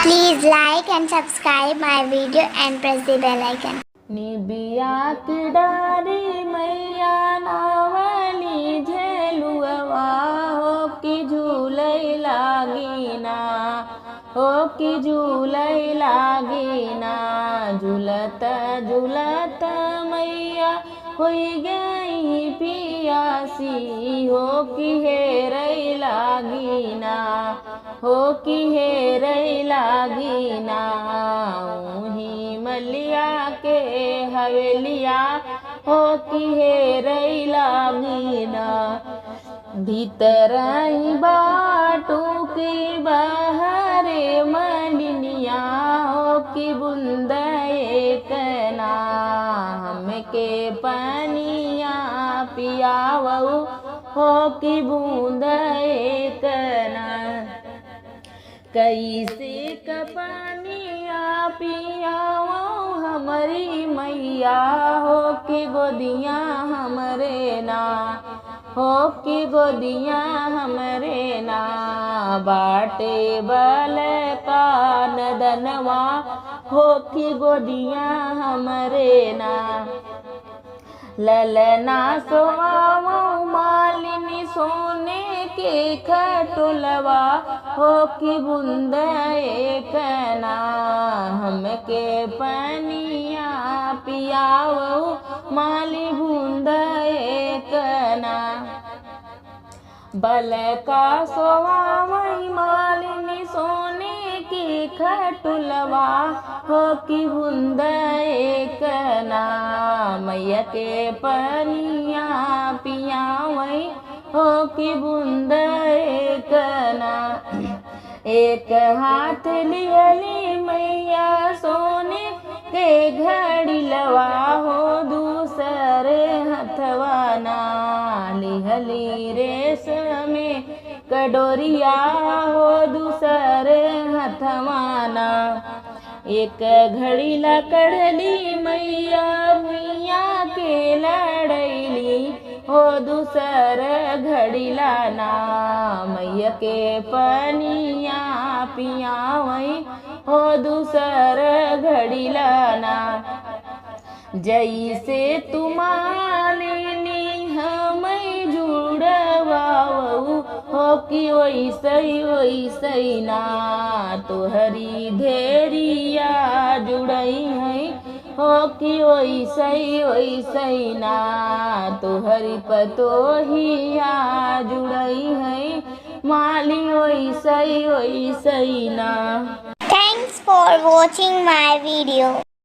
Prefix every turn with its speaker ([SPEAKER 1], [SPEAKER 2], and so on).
[SPEAKER 1] Please like and subscribe my video and press the bell icon.
[SPEAKER 2] निबिया की डारी मैया नावली झेलुआ हो कि झूलै लागिना हो कि झूलै लागिना झूलत झूलत मैया होई गई पियासी हो कि हेरै लागिना हो कि हेरै लागिना उही मलिया के हवेलिया हो कि हेरै लागिना भीतरई बाटू की बहरे मलिनिया हो कि बूंद एकना हमके पनिया पियावऊ हो कि बूंद एकना कैसे कपनिया पियावो हमारी मैया हो कि गोदिया हमरे ना हो कि गोदिया हमरे ना बाटे बल का नदनवा हो कि गोदिया हमरे ना ललना सोआवो मालिनी सोने के खटुलवा हो कि बूंद एकना हमके पनिया पियावो माली बूंद एकना बल का सोआवई मालिनी सोने की खटुलवा हो कि बूंद एकना मैया के पनिया पियावई हो कि बूंद एकना एक हाथ लियली मैया सोने के घड़िलवा हो दूसरे हथवा ना लिहली रेशमे कटोरिया हो दूसरे हथवा ना एक घड़ी लकड़ली मैया भुइया के लड़ैली हो दूसर घड़ी लाना मैया के पनिया पियावई हो दूसर घड़ी लाना जैसे तुम्हारी हमें जुड़वाऊ हो कि वैसई ना तोहरी ढेरिया जुड़ई है हो कि वैसई ना तोहरी पतोहिया जुड़ई है माली वैसई ना।
[SPEAKER 1] Thanks for watching my video.